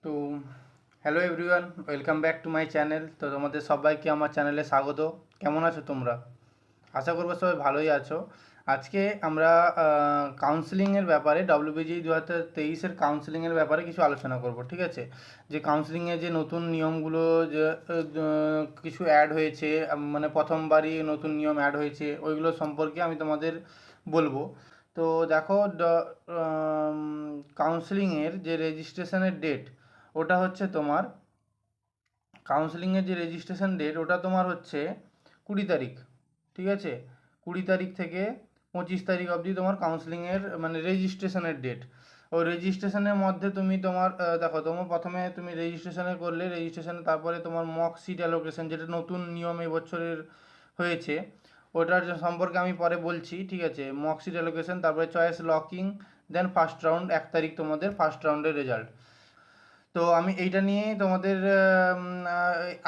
তো hello everyone, welcome back to my channel. তো তোমাদের সবাইকে আমার চ্যানেলে স্বাগত। কেমন আছো তোমরা? আশা করবো সবাই ভালোই আছো। আজকে আমরা কাউন্সিলিংয়ের ব্যাপারে WBJEE 2023-এর কাউন্সিলিংয়ের ব্যাপারে কিছু আলোচনা করব, ঠিক আছে? যে কাউন্সিলিংয়ে যে নতুন নিয়মগুলো যে কিছু অ্যাড হয়েছে, মানে প্রথমবারই নতুন নিয়ম অ্যাড হয়েছে, ওইগুলো সম্পর্কে আমি তোমাদের বলবো। তো দেখো, কাউন্সিলিংয়ের যে রেজিস্ট্রেশনের ডেট, ওটা হচ্ছে তোমার কাউন্সিলিংয়ের যে রেজিস্ট্রেশন ডেট ওটা তোমার হচ্ছে 20 তারিখ, ঠিক আছে? 20 তারিখ থেকে 25 তারিখ অবধি তোমার কাউন্সিলিংয়ের মানে রেজিস্ট্রেশনের ডেট। ওই রেজিস্ট্রেশনের মধ্যে তুমি তোমার দেখো, তোমার প্রথমে তুমি রেজিস্ট্রেশনে করলে, রেজিস্ট্রেশনে তারপরে তোমার মক সিট অ্যালোকেশন, যেটা নতুন নিয়ম এই বছরের হয়েছে, ওটার সম্পর্কে আমি পরে বলছি, ঠিক আছে? মক সিট অ্যালোকেশন, তারপরে চয়েস লকিং, দেন ফার্স্ট রাউন্ড, 1 তারিখ তোমাদের ফার্স্ট রাউন্ডের রেজাল্ট। তো আমি এইটা নিয়েই তোমাদের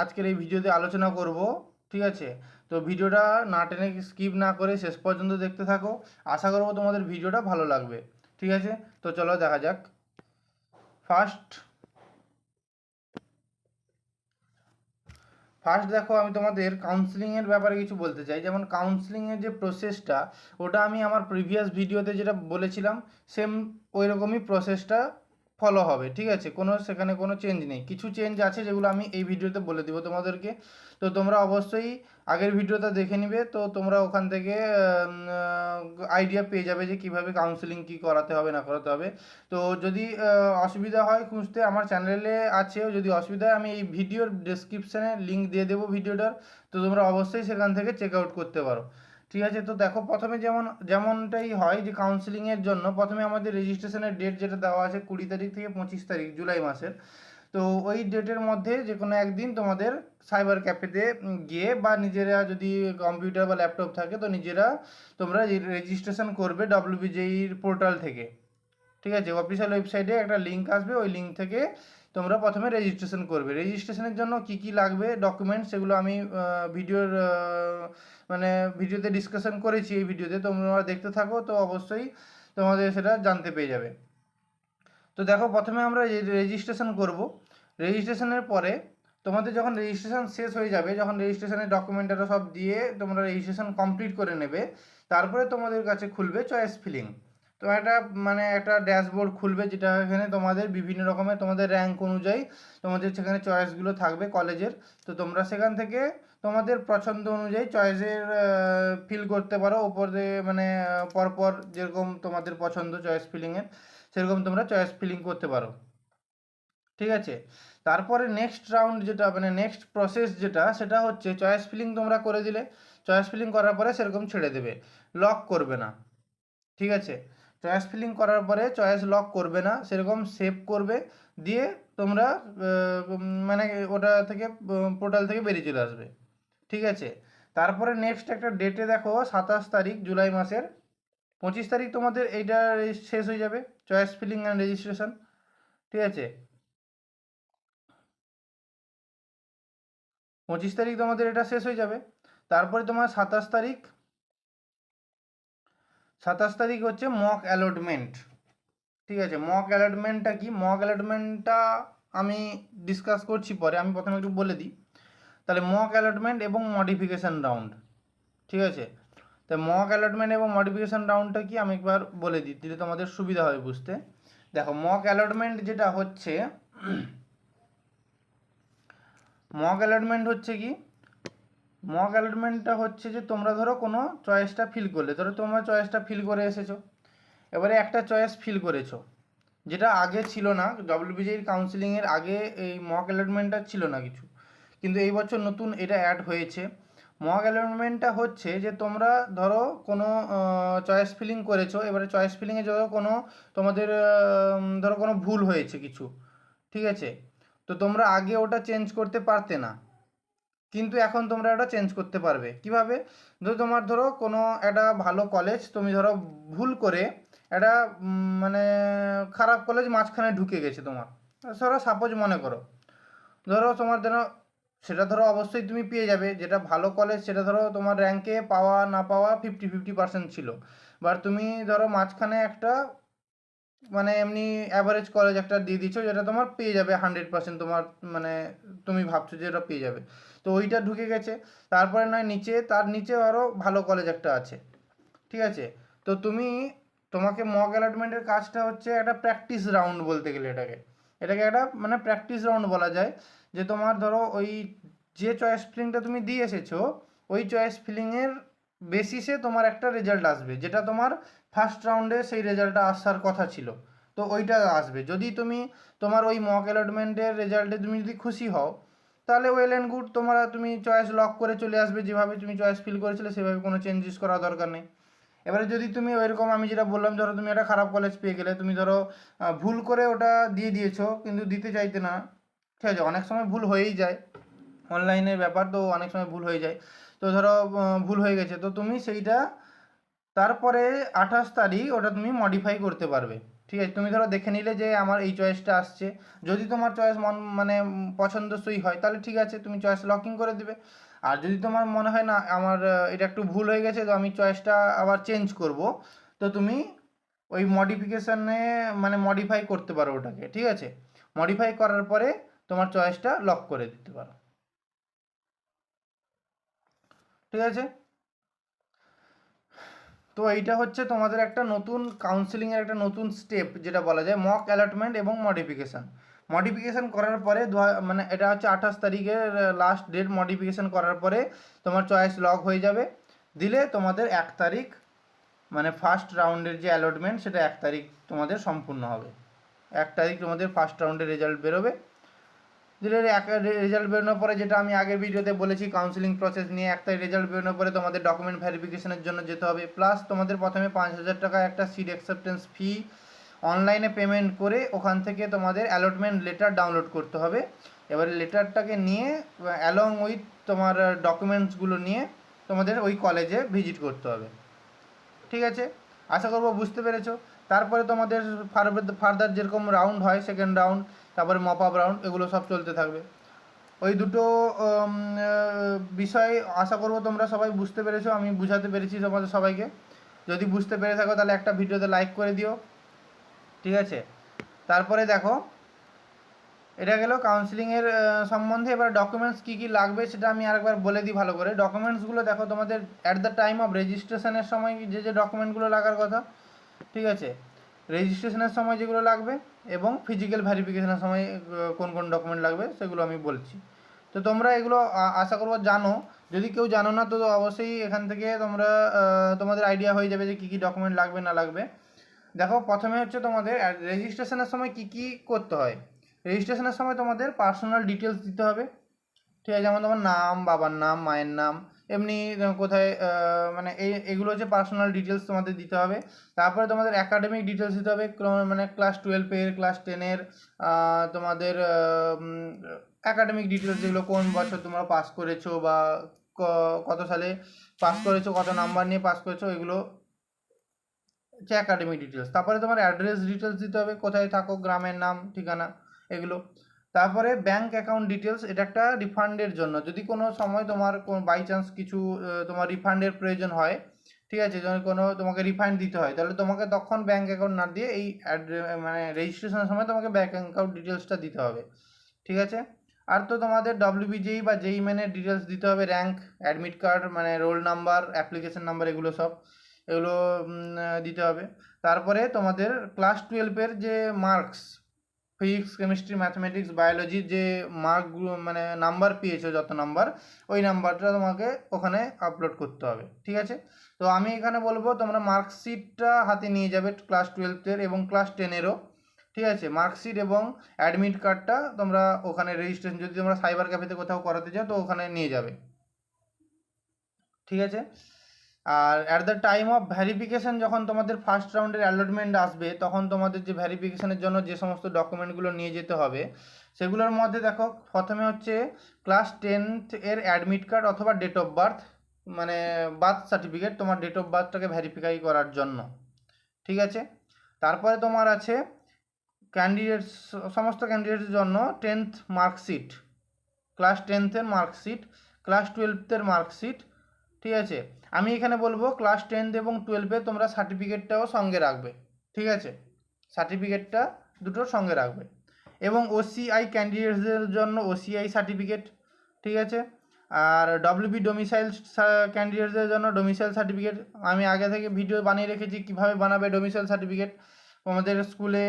আজকের এই ভিডিওতে আলোচনা করব, ঠিক আছে? তো ভিডিওটা না টেনে স্কিপ না করে শেষ পর্যন্ত দেখতে থাকো। আশা করবো তোমাদের ভিডিওটা ভালো লাগবে, ঠিক আছে? তো চলো দেখা যাক। ফার্স্ট দেখো, আমি তোমাদের কাউন্সিলিংয়ের ব্যাপারে কিছু বলতে চাই। যেমন কাউন্সিলিংয়ের যে প্রসেসটা, ওটা আমি আমার প্রিভিয়াস ভিডিওতে যেটা বলেছিলাম, সেম ওই রকমই প্রসেসটা ফলো হবে, ঠিক আছে? সেখানে কোনো চেঞ্জ নেই। কিছু চেঞ্জ আছে যেগুলো আমি এই ভিডিওতে বলে দিব তোমাদেরকে। তো তোমরা অবশ্যই আগের ভিডিওটা দেখে নিবে, তো তোমরা ওখান থেকে আইডিয়া পেয়ে যাবে যে কিভাবে কাউন্সিলিং কী করাতে হবে না করাতে হবে। তো যদি অসুবিধা হয় খুঁজতে, আমার চ্যানেলে আছে। যদি অসুবিধা হয় আমি এই ভিডিওর ডেসক্রিপশানে লিঙ্ক দিয়ে দেবো ভিডিওটার, তো তোমরা অবশ্যই সেখান থেকে চেক আউট করতে পারো, ঠিক আছে? তো দেখো, প্রথমে যেমনটাই হয় যে কাউন্সিলিংয়ের জন্য প্রথমে আমাদের রেজিস্ট্রেশনের ডেট যেটা দেওয়া আছে 20 তারিখ থেকে 25 তারিখ জুলাই মাসের। তো ওই ডেটের মধ্যে যে কোনো একদিন তোমাদের সাইবার ক্যাফেতে গিয়ে, বা নিজেরা যদি কম্পিউটার বা ল্যাপটপ থাকে তো নিজেরা তোমরা রেজিস্ট্রেশন করবে WBJEE পোর্টাল থেকে, ঠিক আছে? অফিসিয়াল ওয়েবসাইটে একটা লিঙ্ক আসবে, ওই লিঙ্ক থেকে তোমরা প্রথমে রেজিস্ট্রেশন করবে। রেজিস্ট্রেশনের জন্য কি কি লাগবে ডকুমেন্টস, সেগুলো আমি মানে ভিডিওতে ডিসকাশন করেছি। এই ভিডিওতে তোমরা দেখতে থাকো, তো অবশ্যই তোমাদের সেটা জানতে পেয়ে যাবে। তো দেখো, প্রথমে আমরা রেজিস্ট্রেশন করব। রেজিস্ট্রেশনের পরে তোমাদের যখন রেজিস্ট্রেশন শেষ হয়ে যাবে, যখন রেজিস্ট্রেশনের ডকুমেন্টটা সব দিয়ে তোমরা রেজিস্ট্রেশন কমপ্লিট করে নেবে, তারপরে তোমাদের কাছে খুলবে চয়েস ফিলিং। তো একটা ড্যাশবোর্ড খুলবে, যেটা এখানে তোমাদের বিভিন্ন রকমের তোমাদের র্যাঙ্ক অনুযায়ী তোমাদের সেখানে চয়েসগুলো থাকবে কলেজের। তো তোমরা সেখান থেকে তোমাদের পছন্দ অনুযায়ী চয়েসের ফিল করতে পারো ওপরে, মানে পরপর যেরকম তোমাদের পছন্দ চয়েস ফিলিংয়ের, সেরকম তোমরা চয়েস ফিলিং করতে পারো, ঠিক আছে? তারপরে নেক্সট রাউন্ড যেটা, মানে নেক্সট প্রসেস যেটা, সেটা হচ্ছে চয়েস ফিলিং তোমরা করে দিলে। চয়েস ফিলিং করার পরে সেরকম ছেড়ে দেবে, লক করবে না, ঠিক আছে? চয়েস ফিলিং করার পরে চয়েস লক করবে না, সেরকম সেভ করবে, দিয়ে তোমরা মানে ওটা থেকে পোর্টাল থেকে বেরিয়ে চলে আসবে, ঠিক আছে? তারপরে নেক্সট একটা ডেটে দেখো, 27 তারিখ জুলাই মাসের, 25 তারিখ তোমাদের এইটা শেষ হয়ে যাবে চয়েস ফিলিং অ্যান্ড রেজিস্ট্রেশন, ঠিক আছে? 25 তারিখ তোমাদের এটা শেষ হয়ে যাবে। তারপরে তোমার 27 তারিখ হচ্ছে মক অ্যালটমেন্ট, ঠিক আছে? মক অ্যালটমেন্টটা কি? মক অ্যালটমেন্টটা আমি ডিসকাস করছি পরে, আমি প্রথমে একটু বলে দিই। তাহলে মক অ্যালটমেন্ট এবং মডিফিকেশান রাউন্ড, ঠিক আছে? তো মক অ্যালটমেন্ট এবং মডিফিকেশান রাউন্ডটা কি আমি একবার বলে দিই, দিলে তোমাদের সুবিধা হয় বুঝতে। দেখো, মক অ্যালটমেন্ট যেটা হচ্ছে, মক অ্যালটমেন্ট হচ্ছে কি? মক অ্যালটমেন্টটা হচ্ছে যে তোমরা ধরো কোনো চয়েসটা ফিল করলে, ধরো তোমরা চয়েসটা ফিল করে এসেছো, এবারে একটা চয়েস ফিল করেছো যেটা আগে ছিল না। WBJEE কাউন্সিলিংয়ের আগে এই মক অ্যালটমেন্টটা ছিল না কিছু, কিন্তু এই বছর নতুন এটা অ্যাড হয়েছে। মক অ্যালটমেন্টটা হচ্ছে যে তোমরা ধরো কোনো চয়েস ফিলিং করেছো, এবারে চয়েস ফিলিংয়ে ধরো কোনো তোমাদের ধরো কোনো ভুল হয়েছে কিছু, ঠিক আছে? তো তোমরা আগে ওটা চেঞ্জ করতে পারতে না, কিন্তু এখন তোমরা এটা চেঞ্জ করতে পারবে। কিভাবে? ধরো কোনো একটা ভালো কলেজ তুমি ধরো ভুল করে একটা মানে খারাপ কলেজ মাঝখানে ঢুকে গেছে তোমার, ধরো সাপোজ মনে করো, ধরো সেটা ধরো অবশ্যই তুমি পেয়ে যাবে, যেটা ভালো কলেজ সেটা ধরো তোমার র্যাঙ্কে পাওয়া না পাওয়া 50-50% ছিল। তুমি ধরো মাঝখানে একটা মানে এমনি অ্যাভারেজ কলেজ একটা দিয়ে দিচ্ছ, যেটা তোমার পেয়ে যাবে 100%, তোমার মানে তুমি ভাবছো যে এটা পেয়ে যাবে, তো ওইটা ঢুকে গেছে। তারপরে নয় নিচে, তার নিচে আরও ভালো কলেজ একটা আছে, ঠিক আছে। তো তোমাকে মক অ্যালটমেন্টের কাজটা হচ্ছে একটা প্র্যাকটিস রাউন্ড বলতে গেলে এটাকে, একটা মানে প্র্যাকটিস রাউন্ড বলা যায়। যে তোমার ধরো ওই যে চয়েস ফিলিংটা তুমি দিয়ে এসেছো, ওই চয়েস ফিলিংয়ের বেসিসে তোমার একটা রেজাল্ট আসবে, যেটা তোমার ফার্স্ট রাউন্ডে সেই রেজাল্টটা আসার কথা ছিল, তো ওইটা আসবে। যদি তোমার ওই মক অ্যালটমেন্টের রেজাল্টে তুমি যদি খুশি হও, তাহলে ওয়েল অ্যান্ড গুড, তুমি চয়েস লক করে চলে আসবে, যেভাবে তুমি চয়েস ফিল করেছিলে সেভাবে, কোনো চেঞ্জেস করার দরকার নেই। এবারে যদি তুমি ওইরকম আমি যেটা বললাম, ধরো তুমি একটা খারাপ কলেজ পেয়ে গেলে, তুমি ধরো ভুল করে ওটা দিয়ে দিয়েছো, কিন্তু দিতে চাইতে না, ঠিক আছে, অনেক সময় ভুল হয়েই যায়, অনলাইনের ব্যাপার তো অনেক সময় ভুল হয়ে যায়। তো ধরো ভুল হয়ে গেছে, তো তুমি সেইটা তারপরে 28 তারিখ ওটা তুমি মডিফাই করতে পারবে, ঠিক আছে। তুমি ধরো দেখে নিলে যে আমার এই চয়েসটা আসছে, যদি তোমার চয়েস মানে পছন্দসই হয়, তাহলে ঠিক আছে, তুমি চয়েস লকিং করে দিবে। আর যদি তোমার মনে হয় না আমার এটা একটু ভুল হয়ে গেছে, তো আমি চয়েসটা আবার চেঞ্জ করব, তো তুমি ওই মডিফিকেশানে মানে মডিফাই করতে পারো ওটাকে, ঠিক আছে। মডিফাই করার পরে তোমার চয়েসটা লক করে দিতে পারো, ঠিক আছে। তো এইটা হচ্ছে তোমাদের একটা নতুন কাউন্সিলিংয়ের একটা নতুন স্টেপ, যেটা বলা যায় মক অ্যালটমেন্ট এবং মডিফিকেশান। মডিফিকেশান করার পরে মানে এটা হচ্ছে 28 তারিখের লাস্ট ডেট। মডিফিকেশান করার পরে তোমার চয়েস লক হয়ে যাবে, দিলে তোমাদের 1 তারিখ মানে ফার্স্ট রাউন্ডের যে অ্যালটমেন্ট, সেটা 1 তারিখ তোমাদের সম্পূর্ণ হবে। 1 তারিখ তোমাদের ফার্স্ট রাউন্ডের রেজাল্ট বেরোবে। দিলে রেজাল্ট বেরোনোর পরে, যেটা আমি আগের ভিডিওতে বলেছি কাউন্সিলিং প্রসেস নিয়ে, 1 তারিখ রেজাল্ট বেরোনোর পরে তোমাদের ডকুমেন্ট ভেরিফিকেশনের জন্য যেতে হবে, প্লাস তোমাদের প্রথমে 5,000 টাকা একটা সিট অ্যাকসেপ্টেন্স ফি অনলাইনে পেমেন্ট করে ওখান থেকে তোমাদের অ্যালটমেন্ট লেটার ডাউনলোড করতে হবে। এবারে লেটারটাকে নিয়ে অ্যালং উইথ তোমার ডকুমেন্টসগুলো নিয়ে তোমাদের ওই কলেজে ভিজিট করতে হবে, ঠিক আছে। আশা করবো বুঝতে পেরেছো। তারপরে তোমাদের ফার্দার যেরকম রাউন্ড হয়, সেকেন্ড রাউন্ড, তারপরে মপ আপ রাউন্ড, এগুলো সব চলতে থাকবে। ওই দুটো বিষয় আশা করবো তোমরা সবাই বুঝতে পেরেছো, আমি বুঝাতে পেরেছি তোমাদের সবাইকে। যদি বুঝতে পেরে থাকো তাহলে একটা ভিডিওতে লাইক করে দিও, ঠিক আছে। তারপরে দেখো, এটা গেল কাউন্সিলিংয়ের সম্বন্ধে। এবার ডকুমেন্টস কী কী লাগবে সেটা আমি আরেকবার বলে দিই ভালো করে। ডকুমেন্টসগুলো দেখো, তোমাদের অ্যাট দ্য টাইম অফ রেজিস্ট্রেশনের সময় যে ডকুমেন্টগুলো লাগার কথা, ঠিক আছে, রেজিস্ট্রেশনের সময় যেগুলো লাগবে, এবং ফিজিক্যাল ভেরিফিকেশনের সময় কোন কোন ডকুমেন্ট লাগবে সেগুলো আমি বলছি। তো তোমরা এগুলো আশা করবো জানো। যদি কেউ জানো না, তো অবশ্যই এখান থেকে তোমরা তোমাদের আইডিয়া হয়ে যাবে যে কী কী ডকুমেন্ট লাগবে না লাগবে। দেখো, প্রথমে হচ্ছে তোমাদের রেজিস্ট্রেশনের সময় কী কী করতে হয়। রেজিস্ট্রেশনের সময় তোমাদের পার্সোনাল ডিটেলস দিতে হবে, ঠিক আছে, যেমন তোমার নাম, বাবার নাম, মায়ের নাম, এমনি কোথায় মানে এগুলো হচ্ছে পার্সোনাল ডিটেলস তোমাদের দিতে হবে। তারপরে তোমাদের অ্যাকাডেমিক ডিটেলস দিতে হবে, মানে ক্লাস 12-এর, ক্লাস 10-এর তোমাদের অ্যাকাডেমিক ডিটেলস, যেগুলো কোন বছর তোমরা পাস করেছো, বা কত সালে পাস করেছো, কত নাম্বার নিয়ে পাস করেছো, এগুলো হচ্ছে অ্যাকাডেমিক ডিটেলস। তারপরে তোমার অ্যাড্রেস ডিটেলস দিতে হবে, কোথায় থাকো, গ্রামের নাম, ঠিকানা, এগুলো। তারপরে ব্যাঙ্ক অ্যাকাউন্ট ডিটেলস, এটা একটা রিফান্ডের জন্য, যদি কোনো সময় তোমার কোনো বাই চান্স কিছু তোমার রিফান্ডের প্রয়োজন হয়, ঠিক আছে, যখন কোনো তোমাকে রিফান্ড দিতে হয়, তাহলে তোমাকে তখন ব্যাঙ্ক অ্যাকাউন্ট না দিয়ে এই মানে রেজিস্ট্রেশনের সময় তোমাকে ব্যাঙ্ক অ্যাকাউন্ট ডিটেলসটা দিতে হবে, ঠিক আছে। আর তো তোমাদের WBJEE বা JEE মেনের ডিটেলস দিতে হবে, র্যাঙ্ক, অ্যাডমিট কার্ড, মানে রোল নাম্বার, অ্যাপ্লিকেশন নাম্বার, এগুলো সব, এগুলো দিতে হবে। তারপরে তোমাদের ক্লাস 12-এর যে মার্কস, ফিজিক্স, কেমিস্ট্রি, ম্যাথমেটিক্স, বায়োলজির যে মার্কগুলো মানে নাম্বার পেয়েছো, যত নাম্বার, ওই নাম্বারটা তোমাকে ওখানে আপলোড করতে হবে, ঠিক আছে। তো আমি এখানে বলবো তোমরা মার্কশিটটা হাতে নিয়ে যাবে, ক্লাস 12-এর এবং ক্লাস 10-এরও, ঠিক আছে। মার্কশিট এবং অ্যাডমিট কার্ডটা তোমরা ওখানে রেজিস্ট্রেশন, যদি তোমরা সাইবার ক্যাফেতে কোথাও করাতে যাও, তো ওখানে নিয়ে যাবে, ঠিক আছে। আর at the time of verification, যখন তোমাদের ফার্স্ট রাউন্ডের অ্যালটমেন্ট আসবে, তখন তোমাদের যে ভ্যারিফিকেশানের জন্য যে সমস্ত ডকুমেন্টগুলো নিয়ে যেতে হবে, সেগুলোর মধ্যে দেখো, প্রথমে হচ্ছে ক্লাস 10-এর অ্যাডমিট কার্ড অথবা ডেট অফ বার্থ, মানে বার্থ সার্টিফিকেট, তোমার ডেট অফ বার্থটাকে ভ্যারিফাই করার জন্য, ঠিক আছে। তারপরে তোমার আছে ক্যান্ডিডেটস, সমস্ত ক্যান্ডিডেটের জন্য 10th মার্কশিট, ক্লাস 10th-এর মার্কশিট, ক্লাস 12th-এর মার্কশিট, ঠিক আছে। আমি এখানে বলবো ক্লাস 10th এবং 12-এ তোমরা সার্টিফিকেটটাও সঙ্গে রাখবে, ঠিক আছে। সার্টিফিকেটটা দুটোর সঙ্গে রাখবে। এবং ওসিআই ক্যান্ডিডেটসদের জন্য ওসিআই সার্টিফিকেট, ঠিক আছে। আর ডব্লিউবি ডোমিসাইল ক্যান্ডিডেটসদের জন্য ডোমিসাইল সার্টিফিকেট। আমি আগে থেকে ভিডিও বানিয়ে রেখেছি কীভাবে বানাবে ডোমিসাইল সার্টিফিকেট। আমাদের স্কুলে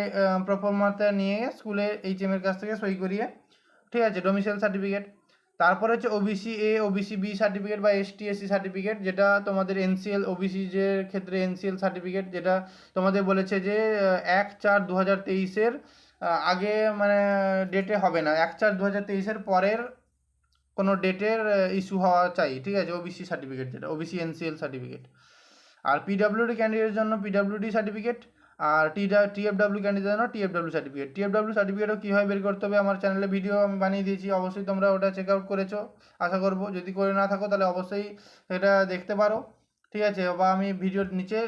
প্রফর্মাতে নিয়ে স্কুলে এইচএমের কাছ থেকে সই করিয়ে, ঠিক আছে, ডোমিসাইল সার্টিফিকেট। তারপরে হচ্ছে OBC A, OBC B certificate বা এসটি এসসি সার্টিফিকেট, যেটা তোমাদের এনসিএল ওবিসিদের ক্ষেত্রে এনসিএল সার্টিফিকেট, যেটা তোমাদের বলেছে যে 1/4/2023 আগে মানে ডেটে হবে না, 1/4/2023 পরের কোনো ডেটের ইস্যু হওয়া চাই, ঠিক আছে, ওবিসি সার্টিফিকেট যেটা ওবিসি এনসিএল সার্টিফিকেট। আর পিডাব্লিউডি ক্যান্ডিডেটের জন্য পিডাব্লিউডি সার্টিফিকেট, আর টিএফডাব্লিউ ক্যান্ডিডেটের জন্য টিএফডাব্লিউ সার্টিফিকেট। টিএফডাব্লিউ সার্টিফিকেটও কীভাবে বের করতে হবে আমার চ্যানেলে ভিডিও আমি বানিয়ে দিয়েছি, অবশ্যই তোমরা ওটা চেক আউট করেছো আশা করবো। যদি করে না থাকো তাহলে অবশ্যই এটা দেখতে পারো, ঠিক আছে, বা আমি ভিডিওর নিচে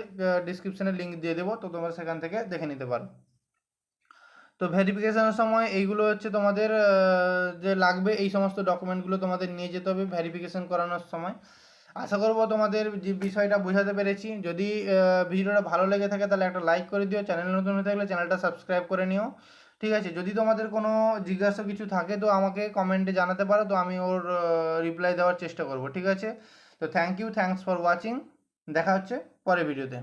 ডিসক্রিপশানে লিঙ্ক দিয়ে দেবো, তো তোমরা সেখান থেকে দেখে নিতে পারো। তো ভেরিফিকেশনের সময় এইগুলো হচ্ছে তোমাদের যে লাগবে, এই সমস্ত ডকুমেন্টগুলো তোমাদের নিয়ে যেতে হবে ভেরিফিকেশন করানোর সময়। আশা করবো তোমাদের যে বিষয়টা বোঝাতে পেরেছি। যদি ভিডিওটা ভালো লেগে থাকে তাহলে একটা লাইক করে দিও, চ্যানেল নতুন হয়ে থাকলে চ্যানেলটা সাবস্ক্রাইব করে নিও, ঠিক আছে। যদি তোমাদের কোনো জিজ্ঞাসা কিছু থাকে তো আমাকে কমেন্টে জানাতে পারো, তো আমি ওর রিপ্লাই দেওয়ার চেষ্টা করব, ঠিক আছে। তো থ্যাংকস ফর ওয়াচিং, দেখা হচ্ছে পরের ভিডিওতে।